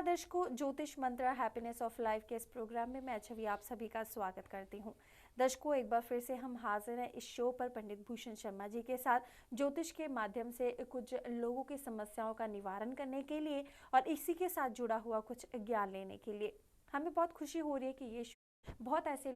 दर्शकों, ज्योतिष मंत्र हैप्पीनेस ऑफ लाइफ के इस प्रोग्राम में मैं छवि आप सभी का स्वागत करती हूं। दर्शकों, एक बार फिर से हम हाजिर हैं इस शो पर पंडित भूषण शर्मा जी के साथ ज्योतिष के माध्यम से कुछ लोगों की समस्याओं का निवारण करने के लिए और इसी के साथ जुड़ा हुआ कुछ ज्ञान लेने के लिए। हमें बहुत खुशी हो रही है कि ये शो बहुत ऐसे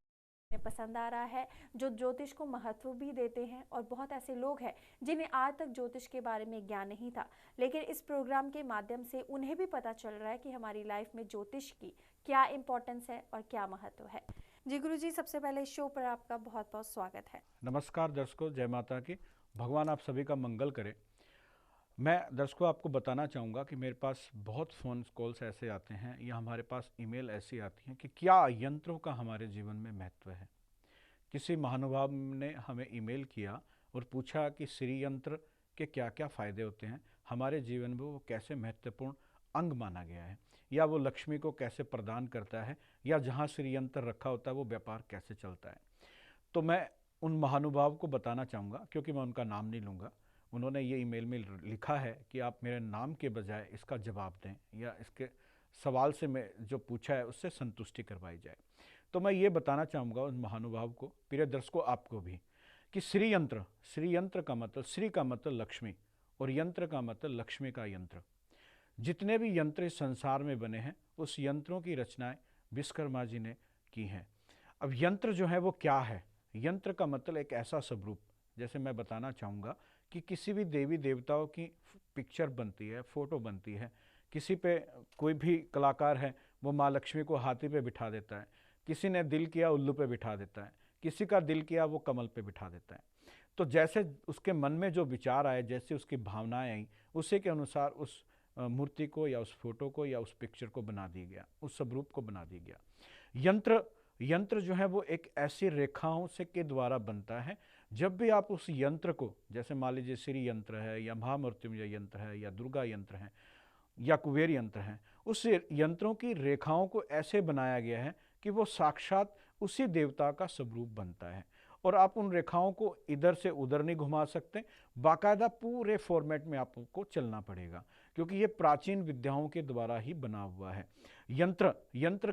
पसंद आ रहा है जो ज्योतिष को महत्व भी देते हैं, और बहुत ऐसे लोग हैं जिन्हें आज तक ज्योतिष के बारे में ज्ञान नहीं था, लेकिन इस प्रोग्राम के माध्यम से उन्हें भी पता चल रहा है कि हमारी लाइफ में ज्योतिष की क्या इंपॉर्टेंस है और क्या महत्व है। जी गुरु जी, सबसे पहले इस शो पर आपका बहुत बहुत स्वागत है। नमस्कार दर्शकों, जय माता की। भगवान आप सभी का मंगल करे। मैं दर्शकों आपको बताना चाहूँगा कि मेरे पास बहुत फ़ोन कॉल्स ऐसे आते हैं या हमारे पास ईमेल ऐसी आती हैं कि क्या यंत्रों का हमारे जीवन में महत्व है। किसी महानुभाव ने हमें ईमेल किया और पूछा कि श्री यंत्र के क्या क्या फ़ायदे होते हैं, हमारे जीवन में वो कैसे महत्वपूर्ण अंग माना गया है, या वो लक्ष्मी को कैसे प्रदान करता है, या जहाँ श्री यंत्र रखा होता है वो व्यापार कैसे चलता है। तो मैं उन महानुभाव को बताना चाहूँगा, क्योंकि मैं उनका नाम नहीं लूँगा। उन्होंने ये ईमेल में लिखा है कि आप मेरे नाम के बजाय इसका जवाब दें, या इसके सवाल से मैं जो पूछा है उससे संतुष्टि करवाई जाए। तो मैं ये बताना चाहूँगा उन महानुभाव को, प्रिय दर्शकों आपको भी, कि श्री यंत्र का मतलब, श्री का मतलब लक्ष्मी और यंत्र का मतलब लक्ष्मी का यंत्र। जितने भी यंत्र इस संसार में बने हैं उस यंत्रों की रचनाएं विश्वकर्मा जी ने की हैं। अब यंत्र जो है वो क्या है? यंत्र का मतलब एक ऐसा स्वरूप, जैसे मैं बताना चाहूँगा कि किसी भी देवी देवताओं की पिक्चर बनती है, फोटो बनती है, किसी पे कोई भी कलाकार है वो माँ लक्ष्मी को हाथी पे बिठा देता है, किसी ने दिल किया उल्लू पे बिठा देता है, किसी का दिल किया वो कमल पे बिठा देता है। तो जैसे उसके मन में जो विचार आए, जैसे उसकी भावनाएं आई, उसी के अनुसार उस मूर्ति को या उस फोटो को या उस पिक्चर को बना दिया गया, उस स्वरूप को बना दिया गया। यंत्र जो है वो एक ऐसी रेखाओं से के द्वारा बनता है। जब भी आप उस यंत्र को, जैसे मान लीजिए श्री यंत्र है या महामृत्युंजय यंत्र है या दुर्गा यंत्र है या कुबेर यंत्र है, उस यंत्रों की रेखाओं को ऐसे बनाया गया है कि वो साक्षात उसी देवता का स्वरूप बनता है। और आप उन रेखाओं को इधर से उधर नहीं घुमा सकते, बाकायदा पूरे फॉर्मेट में आपको चलना पड़ेगा, क्योंकि ये प्राचीन विद्याओं के द्वारा ही बना हुआ है। यंत्र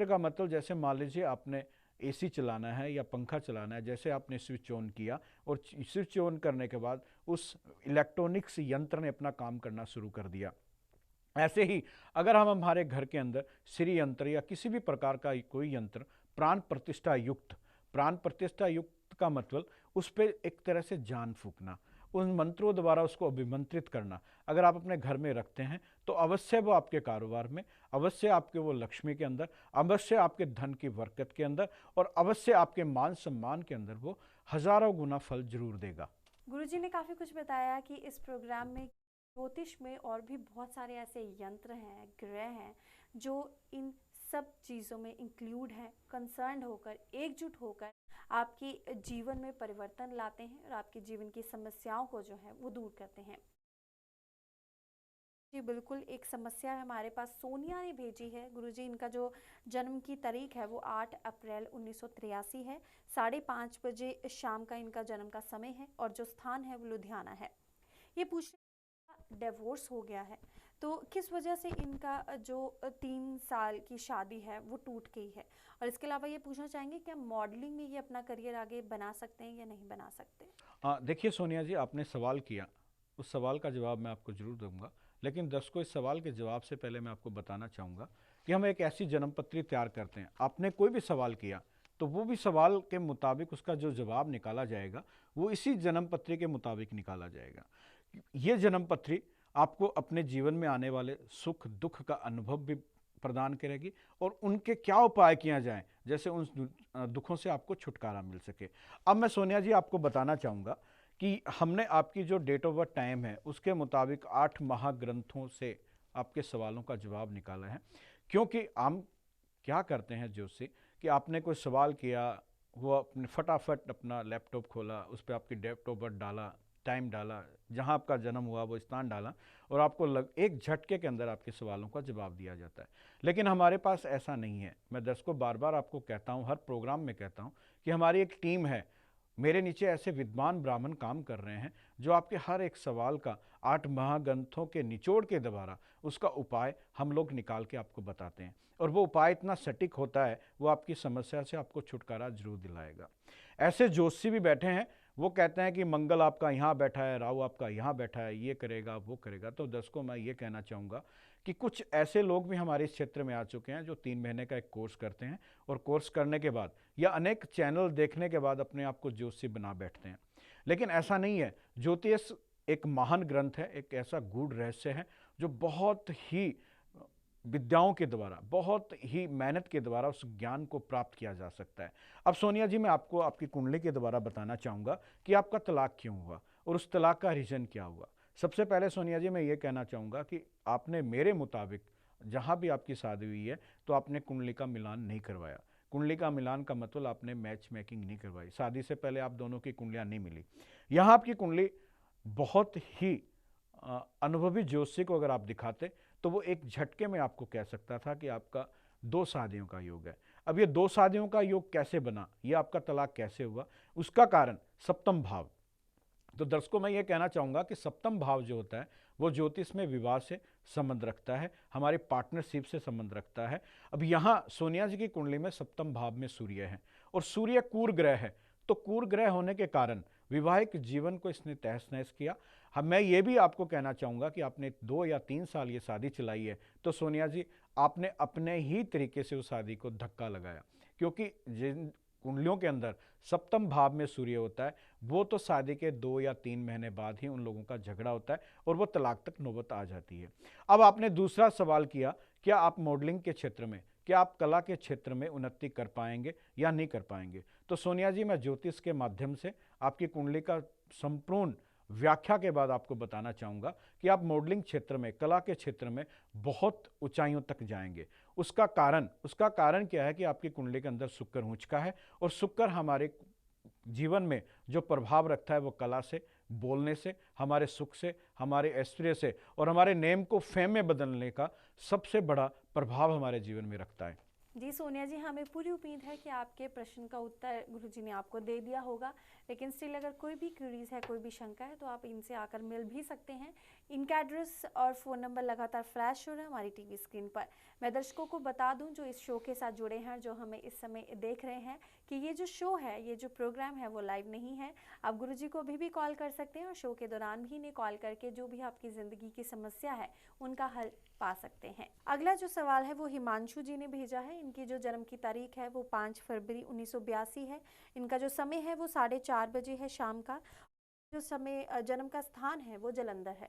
का मतलब जैसे मान लीजिए आपने एसी चलाना है या पंखा चलाना है, जैसे आपने स्विच ऑन किया और स्विच ऑन करने के बाद उस इलेक्ट्रॉनिक्स यंत्र ने अपना काम करना शुरू कर दिया। ऐसे ही अगर हम हमारे घर के अंदर श्री यंत्र या किसी भी प्रकार का कोई यंत्र प्राण प्रतिष्ठा युक्त का मतलब उस पर एक तरह से जान फूकना, उन मंत्रों द्वारा उसको अभिमंत्रित करना, अगर आप अपने घर में रखते हैं तो अवश्य वो आपके कारोबार में, अवश्य आपके वो लक्ष्मी के अंदर, अवश्य आपके धन की बरकत के अंदर, और अवश्य आपके मान सम्मान के अंदर वो हजारों गुना फल जरूर देगा। गुरुजी ने काफी कुछ बताया कि इस प्रोग्राम में ज्योतिष में और भी बहुत सारे ऐसे यंत्र हैं, ग्रह हैं जो इन सब चीज़ों में इंक्लूड हैं, कंसर्न होकर, एकजुट होकर आपकी जीवन में परिवर्तन लाते हैं और आपके जीवन की समस्याओं को जो है वो दूर करते हैं। जी बिल्कुल, एक समस्या है हमारे पास, सोनिया ने भेजी है। गुरुजी, इनका जो जन्म की तारीख है वो 8 अप्रैल 1983 है। 5:30 बजे शाम का इनका जन्म का समय है और जो स्थान है वो लुधियाना है। ये पूछ डिवोर्स हो गया है, तो किस वजह से इनका जो 3 साल की शादी है वो टूट गई है, और इसके अलावा ये पूछना चाहेंगे क्या मॉडलिंग में ये अपना करियर आगे बना सकते हैं या नहीं बना सकते। देखिए सोनिया जी, आपने सवाल किया, उस सवाल का जवाब मैं आपको जरूर दूंगा, लेकिन दर्शकों इस सवाल के जवाब से पहले मैं आपको बताना चाहूँगा कि हम एक ऐसी जन्मपत्री तैयार करते हैं। आपने कोई भी सवाल किया तो वो भी सवाल के मुताबिक उसका जो जवाब निकाला जाएगा वो इसी जन्मपत्री के मुताबिक निकाला जाएगा। ये जन्मपत्री आपको अपने जीवन में आने वाले सुख दुख का अनुभव भी प्रदान करेगी और उनके क्या उपाय किया जाए, जैसे उन दुखों से आपको छुटकारा मिल सके। अब मैं सोनिया जी आपको बताना चाहूँगा कि हमने आपकी जो डेट ऑफ बर्थ टाइम है उसके मुताबिक 8 महाग्रंथों से आपके सवालों का जवाब निकाला है। क्योंकि हम क्या करते हैं जोशी, कि आपने कोई सवाल किया, वो अपने फटाफट अपना लैपटॉप खोला, उस पर आपकी डेट ऑफ बर्थ डाला, टाइम डाला, जहाँ आपका जन्म हुआ वो स्थान डाला, और आपको एक झटके के अंदर आपके सवालों का जवाब दिया जाता है। लेकिन हमारे पास ऐसा नहीं है। मैं दर्शकों बार बार आपको कहता हूँ, हर प्रोग्राम में कहता हूँ कि हमारी एक टीम है, मेरे नीचे ऐसे विद्वान ब्राह्मण काम कर रहे हैं जो आपके हर एक सवाल का 8 महाग्रंथों के निचोड़ के द्वारा उसका उपाय हम लोग निकाल के आपको बताते हैं, और वो उपाय इतना सटीक होता है, वो आपकी समस्या से आपको छुटकारा जरूर दिलाएगा। ऐसे ज्योतिषी भी बैठे हैं, वो कहते हैं कि मंगल आपका यहाँ बैठा है, राहु आपका यहाँ बैठा है, ये करेगा वो करेगा। तो दर्शकों, मैं ये कहना चाहूँगा कि कुछ ऐसे लोग भी हमारे इस क्षेत्र में आ चुके हैं जो 3 महीने का एक कोर्स करते हैं, और कोर्स करने के बाद या अनेक चैनल देखने के बाद अपने आप को ज्योतिषी बना बैठते हैं। लेकिन ऐसा नहीं है। ज्योतिष एक महान ग्रंथ है, एक ऐसा गूढ़ रहस्य है जो बहुत ही विद्याओं के द्वारा, बहुत ही मेहनत के द्वारा उस ज्ञान को प्राप्त किया जा सकता है। अब सोनिया जी, मैं आपको आपकी कुंडली के द्वारा बताना चाहूँगा कि आपका तलाक क्यों हुआ और उस तलाक का रीज़न क्या हुआ। सबसे पहले सोनिया जी, मैं ये कहना चाहूँगा कि आपने मेरे मुताबिक जहाँ भी आपकी शादी हुई है तो आपने कुंडली का मिलान नहीं करवाया। कुंडली का मिलान का मतलब आपने मैच मेकिंग नहीं करवाई। शादी से पहले आप दोनों की कुंडलियाँ नहीं मिली। यहाँ आपकी कुंडली बहुत ही अनुभवी ज्योतिषी को अगर आप दिखाते तो वो एक झटके में आपको कह सकता था कि आपका 2 शादियों का योग है। अब ये 2 शादियों का योग कैसे बना, ये आपका तलाक कैसे हुआ, उसका कारण सप्तम भाव। तो दर्शकों, मैं ये कहना चाहूँगा कि सप्तम भाव जो होता है वो ज्योतिष में विवाह से संबंध रखता है, हमारी पार्टनरशिप से संबंध रखता है। अब यहाँ सोनिया जी की कुंडली में सप्तम भाव में सूर्य है, और सूर्य कूर ग्रह है। तो कूर ग्रह होने के कारण वैवाहिक जीवन को इसने तहस नहस किया। हम मैं ये भी आपको कहना चाहूँगा कि आपने 2 या 3 साल ये शादी चलाई है, तो सोनिया जी आपने अपने ही तरीके से उस शादी को धक्का लगाया, क्योंकि जिन कुंडलियों के अंदर सप्तम भाव में सूर्य होता है, वो तो शादी के 2 या 3 महीने बाद ही उन लोगों का झगड़ा होता है और वो तलाक तक नौबत आ जाती है। अब आपने दूसरा सवाल किया, क्या आप मॉडलिंग के क्षेत्र में, क्या आप कला के क्षेत्र में उन्नति कर पाएंगे या नहीं कर पाएंगे। तो सोनिया जी, मैं ज्योतिष के माध्यम से आपकी कुंडली का संपूर्ण व्याख्या के बाद आपको बताना चाहूँगा कि आप मॉडलिंग क्षेत्र में, कला के क्षेत्र में बहुत ऊंचाइयों तक जाएंगे। उसका कारण क्या है कि आपकी कुंडली के अंदर शुक्र ऊंचका है, और शुक्र हमारे जीवन में जो प्रभाव रखता है वो कला से, बोलने से, हमारे सुख से, हमारे ऐश्वर्य से, और हमारे नेम को फेम में बदलने का सबसे बड़ा प्रभाव हमारे जीवन में रखता है। जी सोनिया जी, हमें पूरी उम्मीद है कि आपके प्रश्न का उत्तर गुरुजी ने आपको दे दिया होगा। लेकिन स्टिल अगर कोई भी क्वेरीज है, कोई भी शंका है, तो आप इनसे आकर मिल भी सकते हैं। इनका एड्रेस और फ़ोन नंबर लगातार फ्लैश हो रहा है हमारी टीवी स्क्रीन पर। मैं दर्शकों को बता दूं जो इस शो के साथ जुड़े हैं, जो हमें इस समय देख रहे हैं, कि ये जो शो है, ये जो प्रोग्राम है वो लाइव नहीं है। आप गुरुजी को अभी भी कॉल कर सकते हैं और शो के दौरान भी इन्हें कॉल करके जो भी आपकी ज़िंदगी की समस्या है उनका हल पा सकते हैं। अगला जो सवाल है वो हिमांशु जी ने भेजा है। इनकी जो जन्म की तारीख है वो 5 फरवरी 1982 है। इनका जो समय है वो 4:30 बजे है शाम का। जो समय जन्म का स्थान है वो जालंधर है।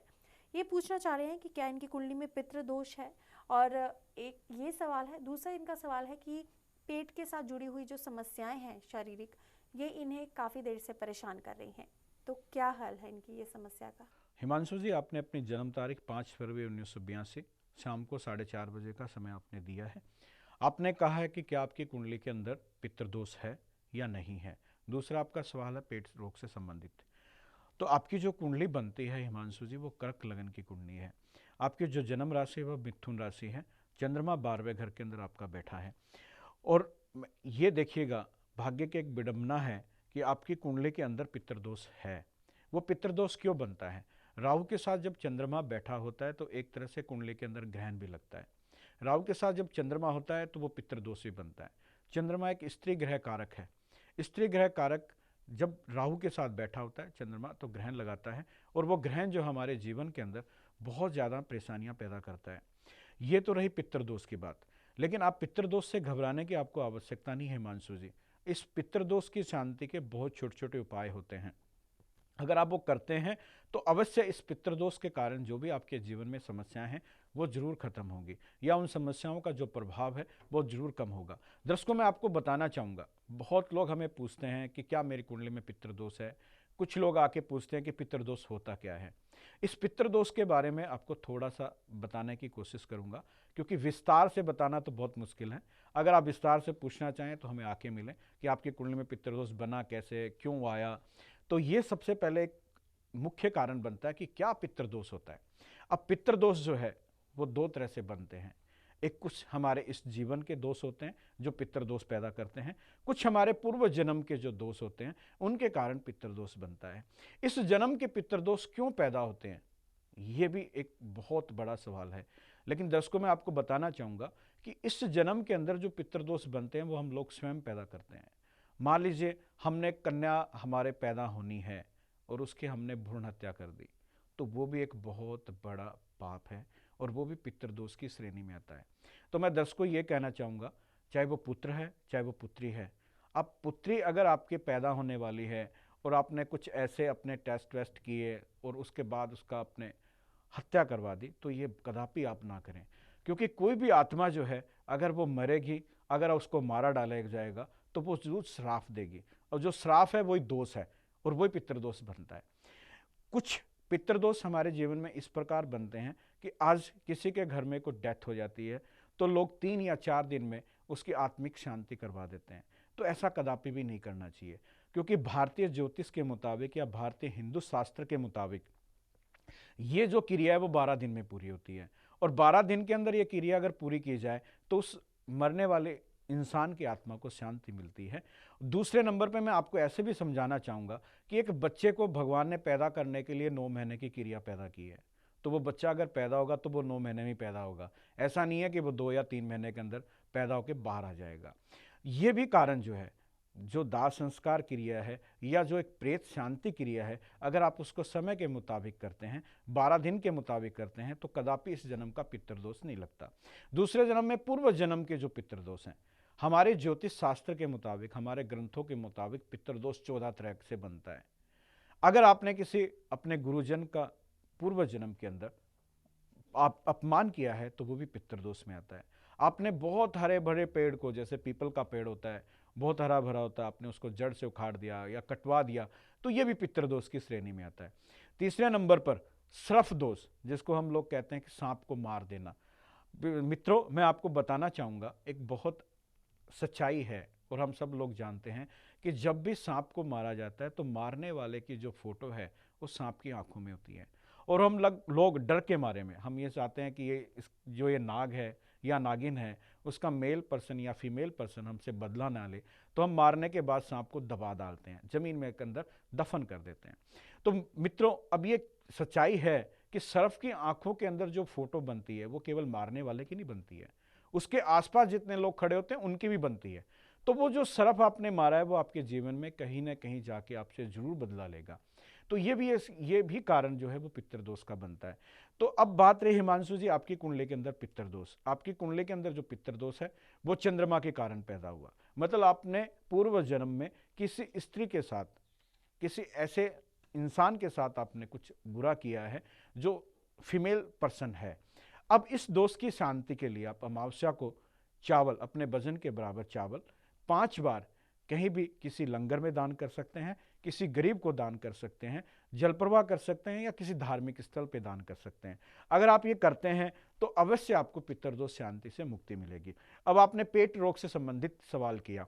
ये पूछना चाह रहे हैं कि क्या इनकी कुंडली में पितृ दोष है, और एक ये सवाल है। दूसरा इनका सवाल है कि पेट के साथ जुड़ी हुई जो समस्याएं हैं शारीरिक, ये इन्हें काफ़ी देर से परेशान कर रही हैं, तो क्या हल है इनकी ये समस्या का। हिमांशु जी, आपने अपनी जन्म तारीख 5 फरवरी 1982 शाम को 4:30 बजे का समय आपने दिया है। आपने कहा है कि क्या आपकी कुंडली के अंदर पितृदोष है या नहीं है। दूसरा आपका सवाल है पेट रोग से संबंधित। तो आपकी जो कुंडली बनती है हिमांशु जी, वो कर्क लगन की कुंडली है। आपकी जो जन्म राशि है वह मिथुन राशि है। चंद्रमा 12वें घर के अंदर आपका बैठा है। और ये देखिएगा, भाग्य की एक विडंबना है कि आपकी कुंडली के अंदर पितृदोष है। वो पितृदोष क्यों बनता है? राहु के साथ जब चंद्रमा बैठा होता है तो एक तरह से कुंडली के अंदर ग्रहण भी लगता है। राहु के साथ जब चंद्रमा होता है तो वो पितृदोष भी बनता है। चंद्रमा एक स्त्री ग्रह कारक है। स्त्री ग्रह कारक जब राहु के साथ बैठा होता है चंद्रमा, तो ग्रहण लगाता है, और वो ग्रहण जो हमारे जीवन के अंदर बहुत ज़्यादा परेशानियां पैदा करता है। ये तो रही पितृदोष की बात। लेकिन आप पितृदोष से घबराने की आपको आवश्यकता नहीं है हिमांशु जी। इस पितृदोष की शांति के बहुत छोटे छोटे उपाय होते हैं। अगर आप वो करते हैं तो अवश्य इस पितृदोष के कारण जो भी आपके जीवन में समस्याएं हैं वो जरूर खत्म होंगी, या उन समस्याओं का जो प्रभाव है वो जरूर कम होगा। दर्शकों, मैं आपको बताना चाहूँगा, बहुत लोग हमें पूछते हैं कि क्या मेरी कुंडली में पितृदोष है। कुछ लोग आके पूछते हैं कि पितृदोष होता क्या है। इस पितृदोष के बारे में आपको थोड़ा सा बताने की कोशिश करूंगा, क्योंकि विस्तार से बताना तो बहुत मुश्किल है। अगर आप विस्तार से पूछना चाहें तो हमें आके मिलें कि आपकी कुंडली में पितृदोष बना कैसे, क्यों आया। तो ये सबसे पहले एक मुख्य कारण बनता है कि क्या पितृदोष होता है। अब पितृदोष जो है वो 2 तरह से बनते हैं। एक कुछ हमारे इस जीवन के दोष होते हैं जो पितृदोष पैदा करते हैं, कुछ हमारे पूर्व जन्म के जो दोष होते हैं उनके कारण पितृदोष बनता है। इस जन्म के पितृदोष क्यों पैदा होते हैं, ये भी एक बहुत बड़ा सवाल है। लेकिन दर्शकों, मैं आपको बताना चाहूँगा कि इस जन्म के अंदर जो पितृदोष बनते हैं वो हम लोग स्वयं पैदा करते हैं। मान लीजिए हमने कन्या हमारे पैदा होनी है और उसकी हमने भ्रूण हत्या कर दी, तो वो भी एक बहुत बड़ा पाप है और वो भी पितृदोष की श्रेणी में आता है। तो मैं दर्शकों ये कहना चाहूँगा, चाहे वो पुत्र है चाहे वो पुत्री है, अब पुत्री अगर आपके पैदा होने वाली है और आपने कुछ ऐसे अपने टेस्ट वेस्ट किए और उसके बाद उसका अपने हत्या करवा दी, तो ये कदापि आप ना करें। क्योंकि कोई भी आत्मा जो है अगर वो मरेगी, अगर उसको मारा डाला जाएगा तो वो जरूर श्राप देगी, और जो श्राप है वही दोष है और वही पितृदोष बनता है। कुछ पितृदोष हमारे जीवन में इस प्रकार बनते हैं कि आज किसी के घर में कोई डेथ हो जाती है तो लोग 3 या 4 दिन में उसकी आत्मिक शांति करवा देते हैं। तो ऐसा कदापि भी नहीं करना चाहिए, क्योंकि भारतीय ज्योतिष के मुताबिक या भारतीय हिंदू शास्त्र के मुताबिक ये जो क्रिया है वो 12 दिन में पूरी होती है, और 12 दिन के अंदर ये क्रिया अगर पूरी की जाए तो उस मरने वाले इंसान की आत्मा को शांति मिलती है। दूसरे नंबर पे मैं आपको ऐसे भी समझाना चाहूँगा कि एक बच्चे को भगवान ने पैदा करने के लिए 9 महीने की क्रिया पैदा की है, तो वो बच्चा अगर पैदा होगा तो वो 9 महीने में पैदा होगा। ऐसा नहीं है कि वो 2 या 3 महीने के अंदर पैदा होकर बाहर आ जाएगा। ये भी कारण जो है, जो दाह संस्कार क्रिया है या जो एक प्रेत शांति क्रिया है, अगर आप उसको समय के मुताबिक करते हैं, 12 दिन के मुताबिक करते हैं, तो कदापि इस जन्म का पितृदोष नहीं लगता। दूसरे जन्म में पूर्व जन्म के जो पितृदोष हैं, हमारे ज्योतिष शास्त्र के मुताबिक, हमारे ग्रंथों के मुताबिक पितृदोष 14 तरह से बनता है। अगर आपने किसी अपने गुरुजन का पूर्व जन्म के अंदर आप अपमान किया है तो वो भी पितृदोष में आता है। आपने बहुत हरे भरे पेड़ को, जैसे पीपल का पेड़ होता है, बहुत हरा भरा होता है, आपने उसको जड़ से उखाड़ दिया या कटवा दिया, तो ये भी पितृदोष की श्रेणी में आता है। तीसरे नंबर पर सर्प दोष, जिसको हम लोग कहते हैं कि सांप को मार देना। मित्रों, मैं आपको बताना चाहूँगा, एक बहुत सच्चाई है और हम सब लोग जानते हैं कि जब भी सांप को मारा जाता है तो मारने वाले की जो फोटो है वो सांप की आंखों में होती है, और हम लोग डर के मारे में हम ये चाहते हैं कि ये नाग है या नागिन है, उसका मेल पर्सन या फीमेल पर्सन हमसे बदला ना ले, तो हम मारने के बाद सांप को दबा डालते हैं, जमीन में के अंदर दफन कर देते हैं। तो मित्रों, अब ये सच्चाई है कि सर्प की आंखों के अंदर जो फोटो बनती है वो केवल मारने वाले की नहीं बनती है, उसके आसपास जितने लोग खड़े होते हैं उनकी भी बनती है। तो वो जो सर्प आपने मारा है वो आपके जीवन में कहीं ना कहीं जाके आपसे जरूर बदला लेगा। तो ये भी कारण जो है वो पितृदोष का बनता है। तो अब बात रही हिमांशु जी आपकी कुंडली के अंदर पितृदोष। आपकी कुंडली के अंदर जो पितृदोष है वो चंद्रमा के कारण पैदा हुआ, मतलब आपने पूर्व जन्म में किसी स्त्री के साथ, किसी ऐसे इंसान के साथ आपने कुछ बुरा किया है जो फीमेल पर्सन है। अब इस दोष की शांति के लिए आप अमावस्या को चावल, अपने वजन के बराबर चावल 5 बार कहीं भी किसी लंगर में दान कर सकते हैं, किसी गरीब को दान कर सकते हैं, जल प्रवाह कर सकते हैं, या किसी धार्मिक स्थल पे दान कर सकते हैं। अगर आप ये करते हैं तो अवश्य आपको पितृदोष शांति से मुक्ति मिलेगी। अब आपने पेट रोग से संबंधित सवाल किया,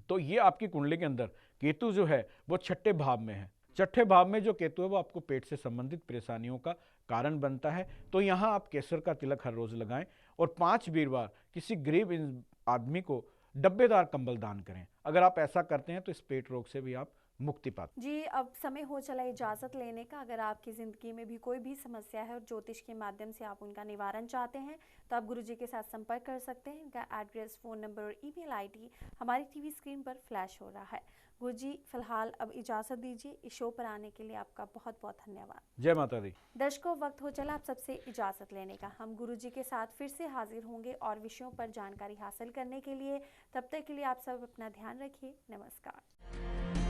तो ये आपकी कुंडली के अंदर केतु जो है वो 6ठे भाव में है। 6ठे भाव में जो केतु है वो आपको पेट से संबंधित परेशानियों का कारण बनता है। तो यहाँ आप केसर का तिलक हर रोज लगाएं और 5 वीरवार किसी गरीब आदमी को डब्बेदार कंबल दान करें। अगर आप ऐसा करते हैं तो इस पेट रोग से भी आप मुक्ति पाते जी। अब समय हो चला इजाज़त लेने का। अगर आपकी ज़िंदगी में भी कोई भी समस्या है और ज्योतिष के माध्यम से आप उनका निवारण चाहते हैं तो आप गुरुजी के साथ संपर्क कर सकते हैं। इनका एड्रेस, फ़ोन नंबर और ईमेल आईडी हमारी टीवी स्क्रीन पर फ्लैश हो रहा है। गुरुजी, फिलहाल अब इजाज़त दीजिए। इस शो पर आने के लिए आपका बहुत बहुत धन्यवाद। जय माता दी। दर्शकों, वक्त हो चला आप सबसे इजाज़त लेने का। हम गुरुजी के साथ फिर से हाजिर होंगे और विषयों पर जानकारी हासिल करने के लिए। तब तक के लिए आप सब अपना ध्यान रखिए। नमस्कार।